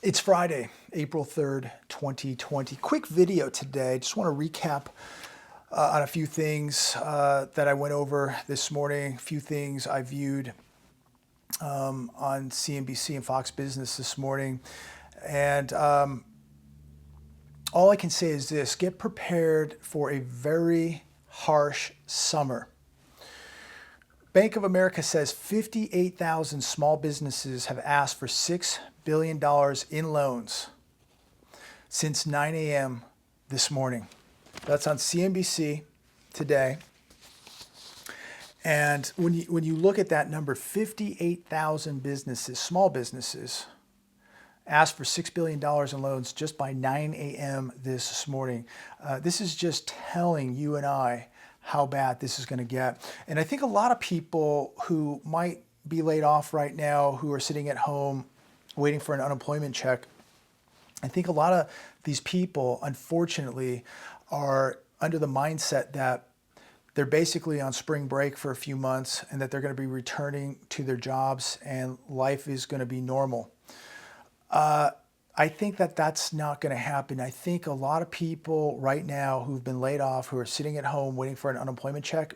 It's Friday, April 3rd, 2020. Quick video today. Just want to recap on a few things that I went over this morning, a few things I viewed on CNBC and Fox Business this morning. And all I can say is this: get prepared for a very harsh summer. Bank of America says 58,000 small businesses have asked for $6 billion in loans since 9 a.m. this morning. That's on CNBC today. And when you look at that number, 58,000 businesses, small businesses, asked for $6 billion in loans just by 9 a.m. this morning. This is just telling you and I how bad this is going to get. And I think a lot of people who might be laid off right now, who are sitting at home waiting for an unemployment check, I think a lot of these people, unfortunately, are under the mindset that they're basically on spring break for a few months and that they're going to be returning to their jobs and life is going to be normal. I think that that's not going to happen. I think a lot of people right now who've been laid off, who are sitting at home waiting for an unemployment check,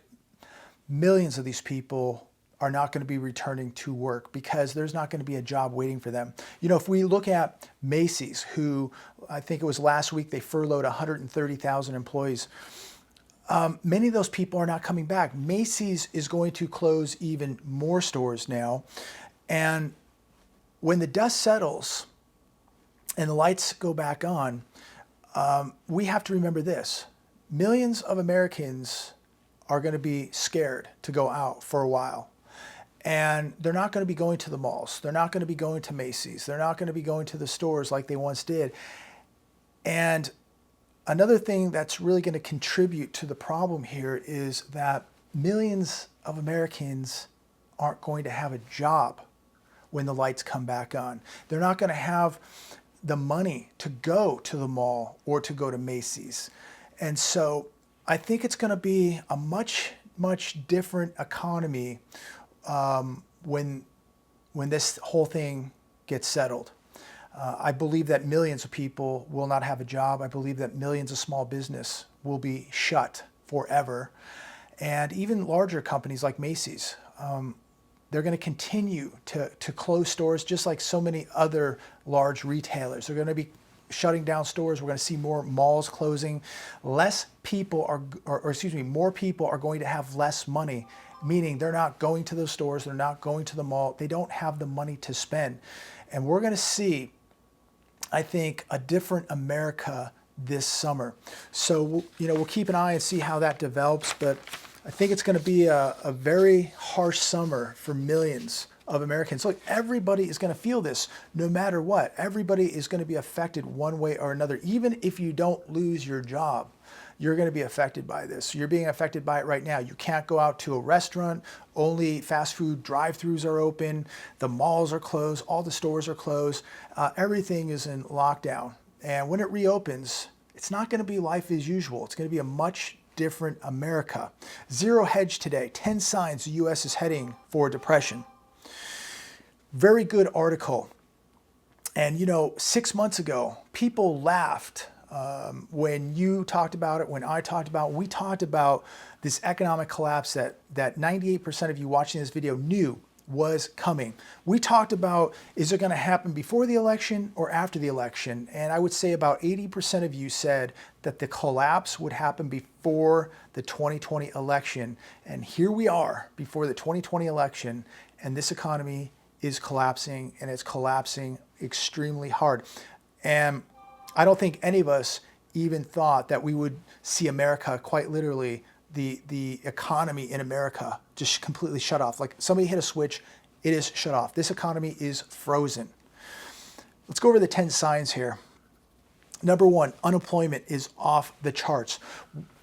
millions of these people are not going to be returning to work because there's not going to be a job waiting for them. You know, if we look at Macy's, who I think it was last week, they furloughed 130,000 employees. Many of those people are not coming back. Macy's is going to close even more stores now. And when the dust settles and the lights go back on, we have to remember this: millions of Americans are going to be scared to go out for a while. And they're not going to be going to the malls. They're not going to be going to Macy's. They're not going to be going to the stores like they once did. And another thing that's really going to contribute to the problem here is that millions of Americans aren't going to have a job when the lights come back on. They're not going to have the money to go to the mall or to go to Macy's. And so I think it's going to be a much different economy when this whole thing gets settled. I believe that millions of people will not have a job. I believe that millions of small business will be shut forever. And even larger companies like Macy's, they're going to continue to close stores just like so many other large retailers. They're going to be shutting down stores. We're going to see more malls closing. More people are going to have less money, meaning they're not going to those stores. They're not going to the mall. They don't have the money to spend. And we're going to see, I think, a different America this summer. So, we'll keep an eye and see how that develops. But I think it's going to be a very harsh summer for millions of Americans. Look, everybody is going to feel this no matter what. Everybody is going to be affected one way or another. Even if you don't lose your job, you're going to be affected by this. You're being affected by it right now. You can't go out to a restaurant. Only fast food drive-thrus are open. The malls are closed. All the stores are closed. Everything is in lockdown. And when it reopens, it's not going to be life as usual. It's going to be a much different America. Zero Hedge today, 10 signs the U.S. is heading for depression. Very good article. And 6 months ago, people laughed when you talked about it, when I talked about it. We talked about this economic collapse that 98% of you watching this video knew was coming. We talked about, is it going to happen before the election or after the election? And I would say about 80% of you said that the collapse would happen before the 2020 election. And here we are before the 2020 election, and this economy is collapsing, and it's collapsing extremely hard. And I don't think any of us even thought that we would see America, quite literally, the economy in America just completely shut off. Like somebody hit a switch, it is shut off. This economy is frozen. Let's go over the 10 signs here. Number one, unemployment is off the charts.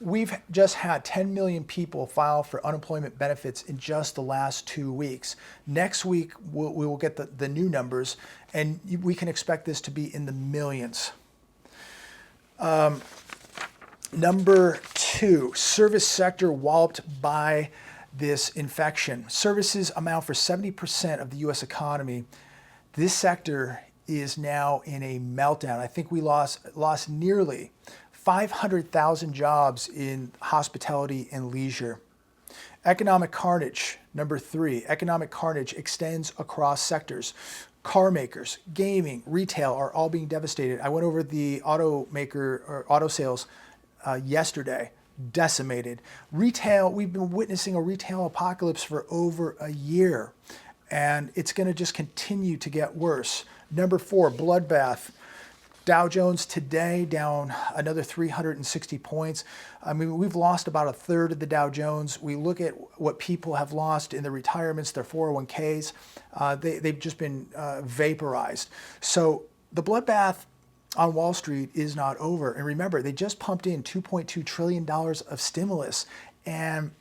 We've just had 10 million people file for unemployment benefits in just the last 2 weeks. Next week, we will get the new numbers, and we can expect this to be in the millions. Number two, service sector walloped by this infection. Services amount for 70% of the U.S. economy. This sector is now in a meltdown. I think we lost nearly 500,000 jobs in hospitality and leisure. Economic carnage, number 3. Economic carnage extends across sectors. Car makers, gaming, retail are all being devastated. I went over the automaker or auto sales yesterday, decimated. Retail, we've been witnessing a retail apocalypse for over a year, and it's going to just continue to get worse. Number 4, bloodbath. Dow Jones today down another 360 points. I mean, we've lost about a third of the Dow Jones. We look at what people have lost in their retirements, their 401ks. They've just been vaporized. So the bloodbath on Wall Street is not over. And remember, they just pumped in $2.2 trillion of stimulus, and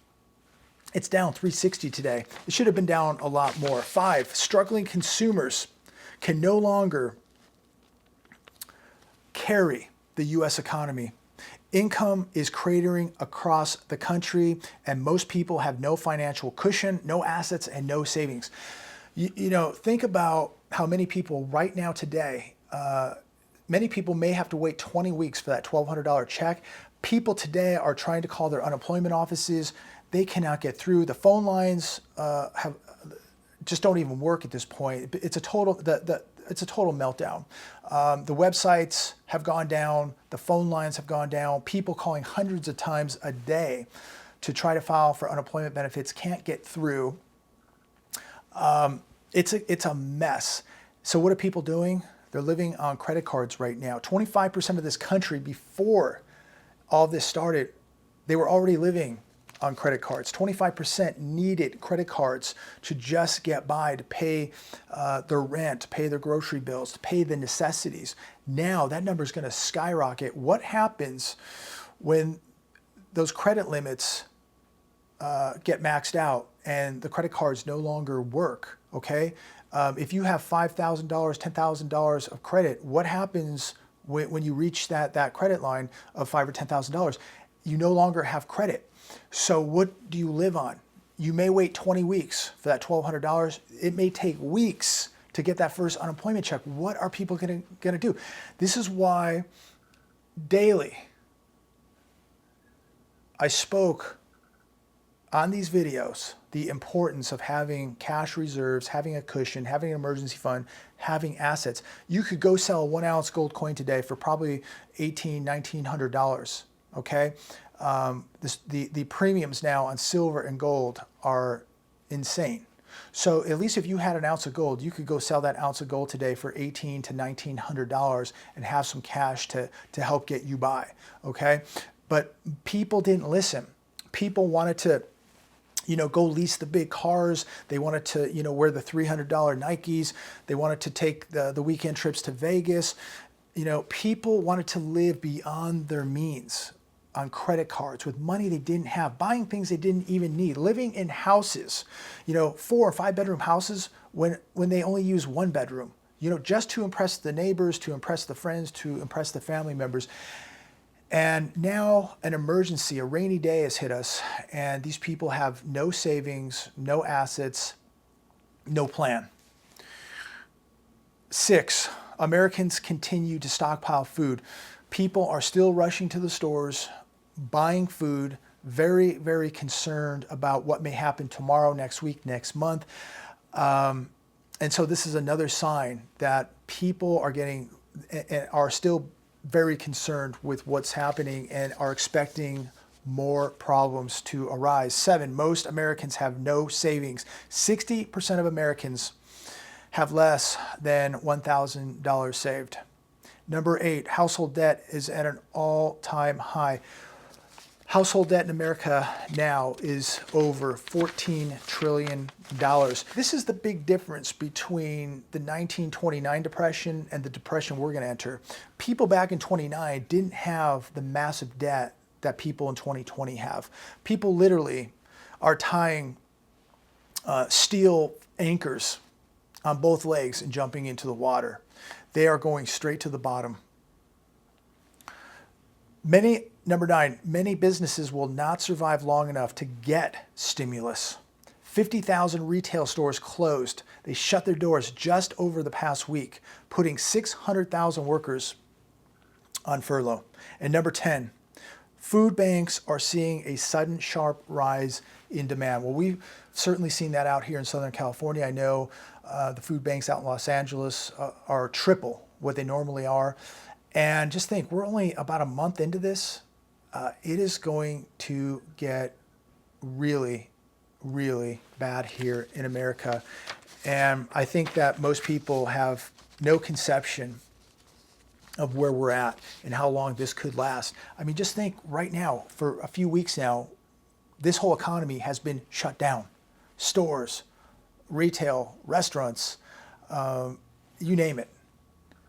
it's down 360 today. It should have been down a lot more. 5, struggling consumers can no longer carry the U.S. economy. Income is cratering across the country, and most people have no financial cushion, no assets, and no savings. You know, think about how many people right now today, many people may have to wait 20 weeks for that $1,200 check. People today are trying to call their unemployment offices. They cannot get through. The phone lines just don't even work at this point. It's a total it's a total meltdown. The websites have gone down. The phone lines have gone down. People calling hundreds of times a day to try to file for unemployment benefits can't get through. It's a mess. So what are people doing? They're living on credit cards right now. 25% of this country, before all this started, they were already living on credit cards. 25% needed credit cards to just get by, to pay their rent, to pay their grocery bills, to pay the necessities. Now that number is going to skyrocket. What happens when those credit limits get maxed out and the credit cards no longer work? Okay, if you have $5,000, $10,000 of credit, what happens when you reach that credit line of $5,000 or $10,000? You no longer have credit. So what do you live on? You may wait 20 weeks for that $1,200. It may take weeks to get that first unemployment check. What are people going to do? This is why daily I spoke on these videos the importance of having cash reserves, having a cushion, having an emergency fund, having assets. You could go sell a 1 ounce gold coin today for probably $1,800, $1,900. Okay. The premiums now on silver and gold are insane. So at least if you had an ounce of gold, you could go sell that ounce of gold today for $1,800 to $1,900 and have some cash to help get you by. Okay. But people didn't listen. People wanted to, go lease the big cars. They wanted to, wear the $300 Nikes. They wanted to take the weekend trips to Vegas. People wanted to live beyond their means on credit cards with money they didn't have, buying things they didn't even need, living in houses, 4 or 5 bedroom houses when they only use 1 bedroom, just to impress the neighbors, to impress the friends, to impress the family members. And now an emergency, a rainy day has hit us, and these people have no savings, no assets, no plan. 6, Americans continue to stockpile food. People are still rushing to the stores, buying food, very, very concerned about what may happen tomorrow, next week, next month. And so this is another sign that people are still very concerned with what's happening and are expecting more problems to arise. 7, most Americans have no savings. 60% of Americans have less than $1,000 saved. Number 8, household debt is at an all-time high. Household debt in America now is over $14 trillion. This is the big difference between the 1929 depression and the depression we're going to enter. People back in 29 didn't have the massive debt that people in 2020 have. People literally are tying steel anchors on both legs and jumping into the water. They are going straight to the bottom. Number 9, many businesses will not survive long enough to get stimulus. 50,000 retail stores closed. They shut their doors just over the past week, putting 600,000 workers on furlough. And number 10, food banks are seeing a sudden sharp rise in demand. Well, we've certainly seen that out here in Southern California. I know the food banks out in Los Angeles are triple what they normally are. And just think, we're only about a month into this. It is going to get really, really bad here in America. And I think that most people have no conception of where we're at and how long this could last. I mean, just think right now, for a few weeks now, this whole economy has been shut down. Stores, retail, restaurants, you name it.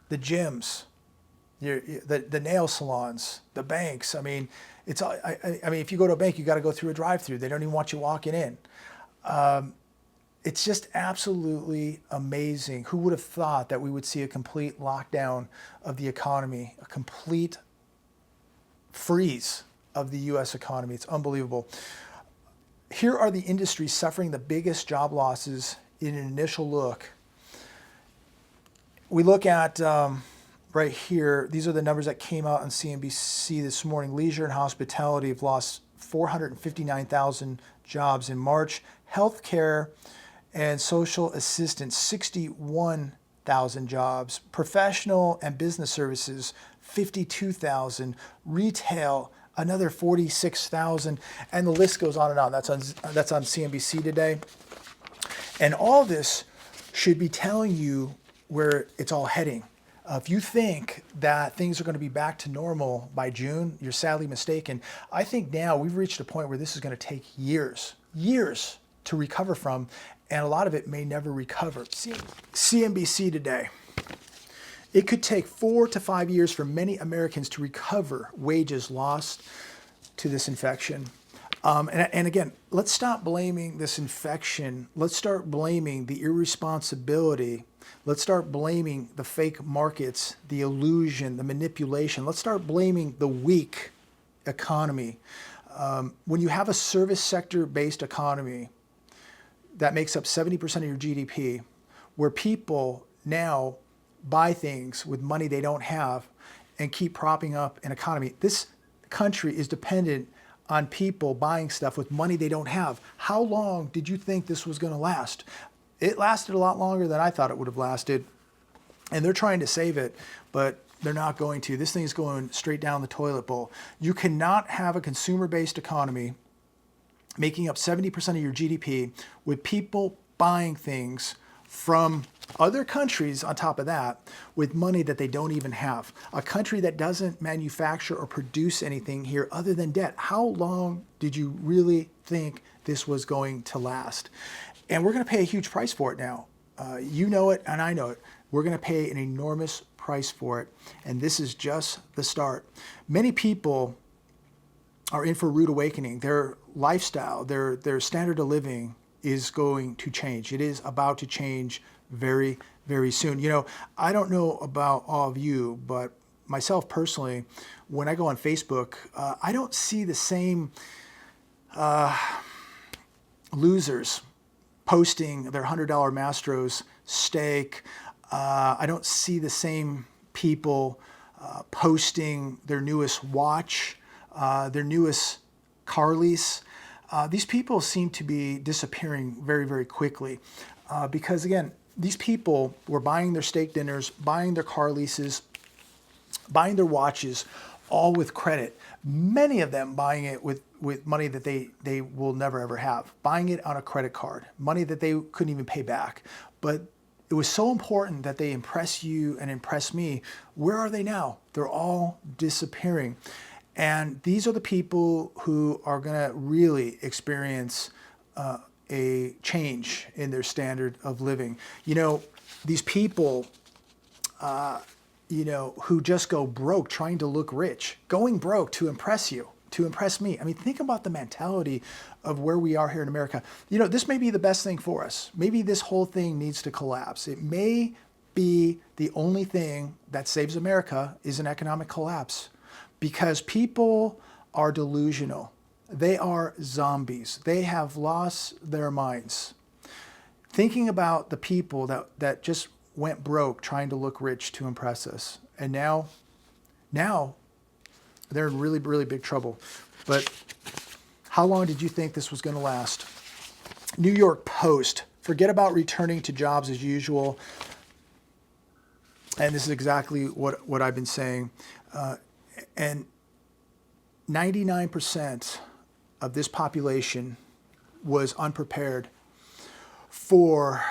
The gyms, the nail salons, the banks. I mean, I mean, if you go to a bank, you got to go through a drive-through. They don't even want you walking in. It's just absolutely amazing. Who would have thought that we would see a complete lockdown of the economy, a complete freeze of the U.S. economy? It's unbelievable. Here are the industries suffering the biggest job losses in an initial look. We look at right here, these are the numbers that came out on CNBC this morning. Leisure and hospitality have lost 459,000 jobs in March. Healthcare and social assistance, 61,000 jobs. Professional and business services, 52,000. Retail, another 46,000. And the list goes on and on. That's on CNBC today. And all this should be telling you where it's all heading. If you think that things are going to be back to normal by June, you're sadly mistaken. I think now we've reached a point where this is going to take years to recover from, and a lot of it may never recover. CNBC today. It could take 4 to 5 years for many Americans to recover wages lost to this infection. And again, let's stop blaming this infection. Let's start blaming the irresponsibility. Let's start blaming the fake markets, the illusion, the manipulation. Let's start blaming the weak economy. When you have a service sector based economy that makes up 70% of your GDP, where people now buy things with money they don't have and keep propping up an economy, this country is dependent on people buying stuff with money they don't have. How long did you think this was going to last? It lasted a lot longer than I thought it would have lasted. And they're trying to save it, but they're not going to. This thing's going straight down the toilet bowl. You cannot have a consumer-based economy making up 70% of your GDP with people buying things from other countries on top of that with money that they don't even have. A country that doesn't manufacture or produce anything here other than debt. How long did you really think this was going to last? And we're going to pay a huge price for it now. You know it and I know it. We're going to pay an enormous price for it. And this is just the start. Many people are in for a rude awakening. Their lifestyle, their standard of living is going to change. It is about to change very, very soon. You know, I don't know about all of you, but myself personally, when I go on Facebook, I don't see the same losers posting their $100 Mastro's steak. I don't see the same people posting their newest watch, their newest car lease. These people seem to be disappearing very, very quickly because, again, these people were buying their steak dinners, buying their car leases, buying their watches, all with credit. Many of them buying it with money that they will never, ever have. Buying it on a credit card, money that they couldn't even pay back. But it was so important that they impress you and impress me. Where are they now? They're all disappearing. And these are the people who are going to really experience a change in their standard of living. You know, these people, who just go broke trying to look rich, going broke to impress you, to impress me. I mean, think about the mentality of where we are here in America. You know, this may be the best thing for us. Maybe this whole thing needs to collapse. It may be the only thing that saves America is an economic collapse, because people are delusional. They are zombies. They have lost their minds. Thinking about the people that just went broke trying to look rich to impress us. And now they're in really, really big trouble. But how long did you think this was going to last? New York Post, forget about returning to jobs as usual. And this is exactly what I've been saying. And 99% of this population was unprepared for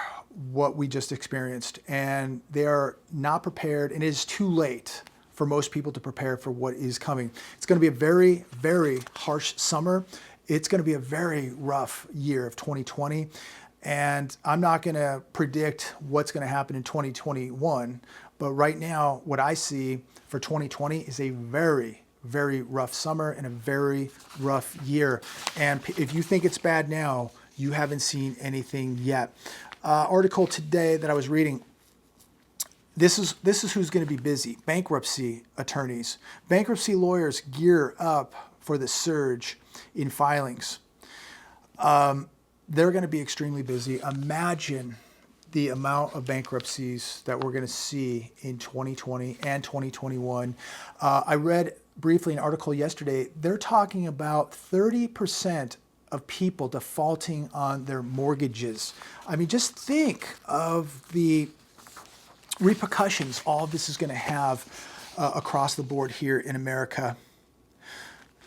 what we just experienced. And they are not prepared, and it is too late for most people to prepare for what is coming. It's going to be a very, very harsh summer. It's going to be a very rough year of 2020. And I'm not going to predict what's going to happen in 2021. But right now, what I see for 2020 is a very, very rough summer and a very rough year. And if you think it's bad now, you haven't seen anything yet. Article today that I was reading, this is who's going to be busy. Bankruptcy attorneys. Bankruptcy lawyers gear up for the surge in filings. They're going to be extremely busy. Imagine the amount of bankruptcies that we're going to see in 2020 and 2021. I read briefly an article yesterday. They're talking about 30% of people defaulting on their mortgages. I mean, just think of the repercussions all of this is going to have across the board here in America.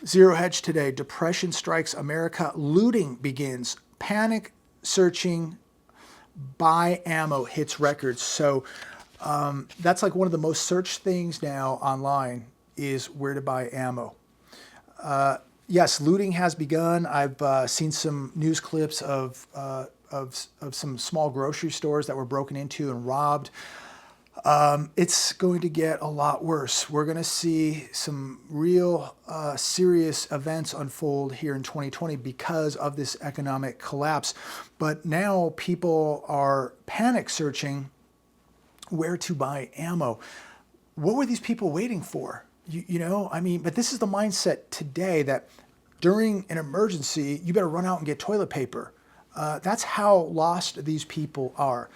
Zero Hedge today, depression strikes America, looting begins, panic searching, buy ammo hits records. So that's like one of the most searched things now online is where to buy ammo. Yes, looting has begun. I've seen some news clips of some small grocery stores that were broken into and robbed. It's going to get a lot worse. We're going to see some real serious events unfold here in 2020 because of this economic collapse. But now people are panic searching where to buy ammo. What were these people waiting for? You know, I mean, but this is the mindset today that during an emergency, you better run out and get toilet paper. That's how lost these people are.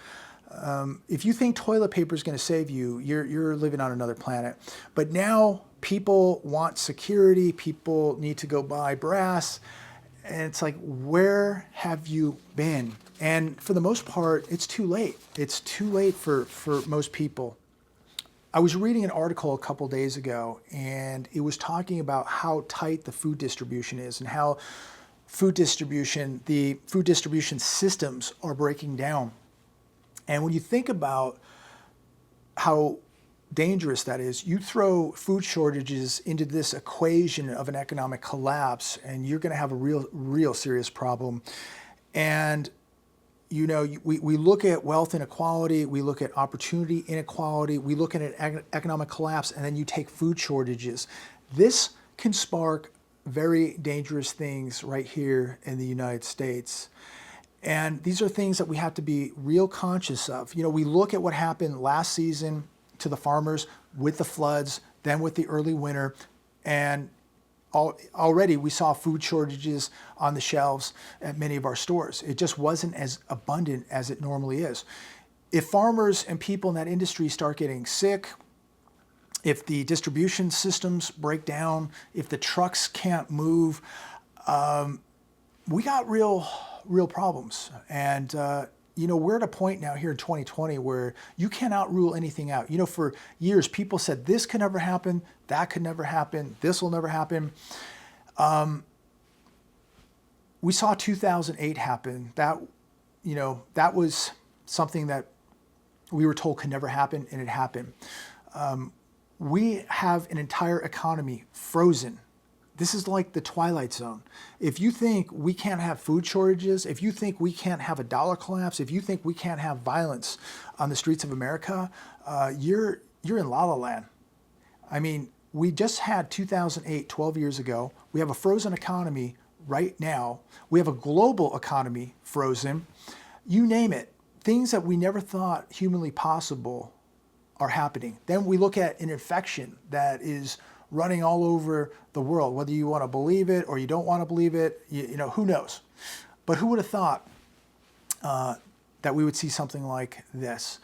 If you think toilet paper is going to save you, you're living on another planet. But now people want security. People need to go buy brass. And it's like, where have you been? And for the most part, it's too late. It's too late for most people. I was reading an article a couple days ago, and it was talking about how tight the food distribution is and how the food distribution systems are breaking down. And when you think about how dangerous that is, you throw food shortages into this equation of an economic collapse, and you're going to have a real serious problem. And you know, we look at wealth inequality, we look at opportunity inequality, we look at an economic collapse, and then you take food shortages. This can spark very dangerous things right here in the United States. And these are things that we have to be real conscious of. You know, we look at what happened last season to the farmers with the floods, then with the early winter, and already we saw food shortages on the shelves at many of our stores. It just wasn't as abundant as it normally is. If farmers and people in that industry start getting sick, if the distribution systems break down, if the trucks can't move, we got real problems. And you know, we're at a point now here in 2020 where you cannot rule anything out. You know, for years, people said this could never happen, that could never happen, this will never happen. We saw 2008 happen. That, you know, that was something that we were told could never happen, and it happened. We have an entire economy frozen. This is like the Twilight Zone. If you think we can't have food shortages, if you think we can't have a dollar collapse, if you think we can't have violence on the streets of America, you're in La La Land. I mean, we just had 2008, 12 years ago. We have a frozen economy right now. We have a global economy frozen. You name it. Things that we never thought humanly possible are happening. Then we look at an infection that is running all over the world. Whether you want to believe it or you don't want to believe it, you know, who knows? But who would have thought that we would see something like this?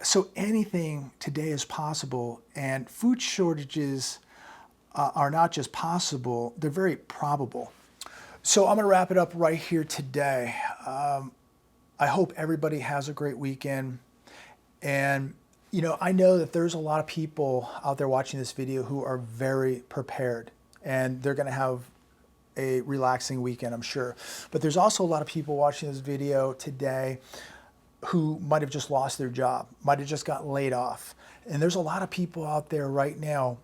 So anything today is possible, and food shortages are not just possible, they're very probable. So I'm going to wrap it up right here today. I hope everybody has a great weekend. And, you know, I know that there's a lot of people out there watching this video who are very prepared, and they're going to have a relaxing weekend, I'm sure. But there's also a lot of people watching this video today who might have just lost their job, might have just got laid off. And there's a lot of people out there right now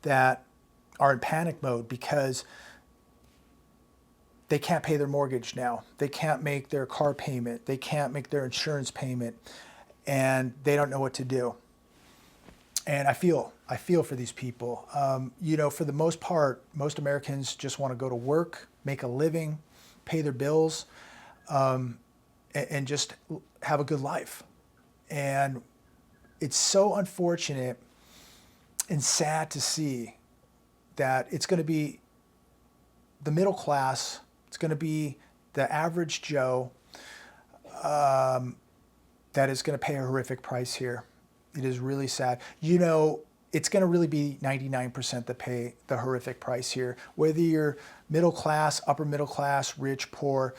that are in panic mode because they can't pay their mortgage now. They can't make their car payment. They can't make their insurance payment, and they don't know what to do. And I feel for these people. You know, for the most part, most Americans just want to go to work, make a living, pay their bills, and just have a good life. And it's so unfortunate and sad to see that it's going to be the middle class, it's going to be the average Joe that is going to pay a horrific price here. It is really sad. You know, it's going to really be 99% that pay the horrific price here. Whether you're middle class, upper middle class, rich, poor,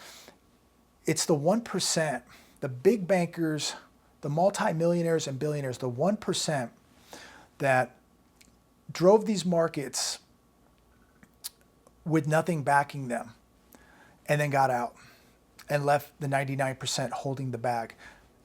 it's the 1%, the big bankers, the multimillionaires and billionaires, the 1% that drove these markets with nothing backing them and then got out and left the 99% holding the bag.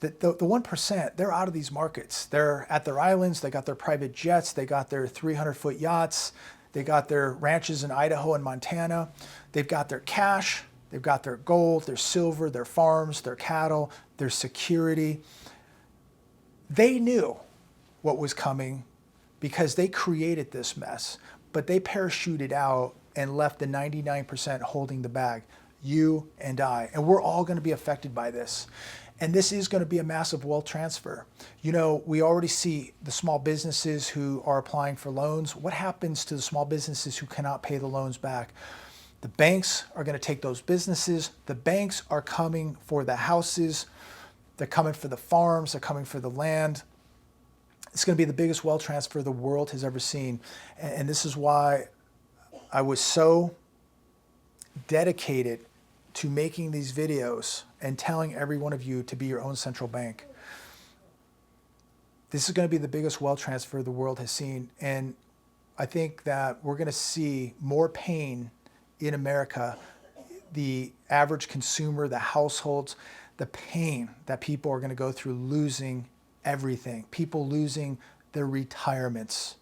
The 1%, they're out of these markets. They're at their islands. They got their private jets. They got their 300-foot yachts. They got their ranches in Idaho and Montana. They've got their cash. They've got their gold, their silver, their farms, their cattle, their security. They knew what was coming because they created this mess, but they parachuted out and left the 99% holding the bag, you and I. And we're all going to be affected by this. And this is going to be a massive wealth transfer. You know, we already see the small businesses who are applying for loans. What happens to the small businesses who cannot pay the loans back? The banks are going to take those businesses. The banks are coming for the houses. They're coming for the farms. They're coming for the land. It's going to be the biggest wealth transfer the world has ever seen. And this is why I was so dedicated to making these videos and telling every one of you to be your own central bank. This is going to be the biggest wealth transfer the world has seen. And I think that we're going to see more pain in America, the average consumer, the households, the pain that people are going to go through losing everything. People losing their retirements,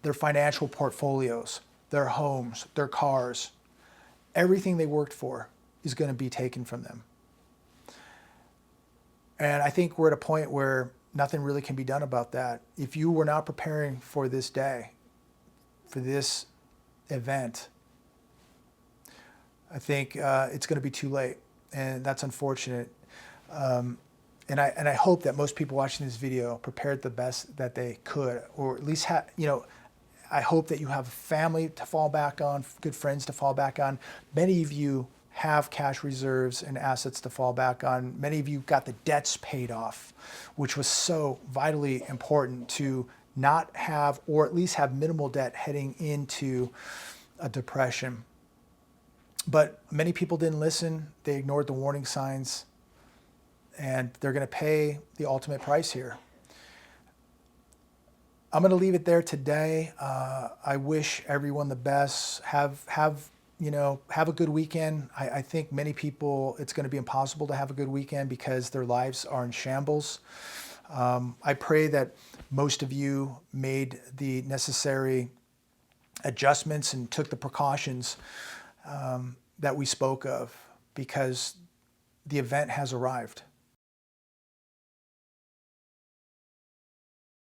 their financial portfolios, their homes, their cars. Everything they worked for is going to be taken from them. And I think we're at a point where nothing really can be done about that. If you were not preparing for this day, for this event, I think it's going to be too late, and that's unfortunate. And I hope that most people watching this video prepared the best that they could, or at least I hope that you have a family to fall back on, good friends to fall back on. Many of you have cash reserves and assets to fall back on. Many of you got the debts paid off, which was so vitally important to not have, or at least have minimal debt heading into a depression. But many people didn't listen. They ignored the warning signs, and they're going to pay the ultimate price here. I'm going to leave it there today. I wish everyone the best. Have a good weekend. I think many people, it's going to be impossible to have a good weekend because their lives are in shambles. I pray that most of you made the necessary adjustments and took the precautions that we spoke of, because the event has arrived.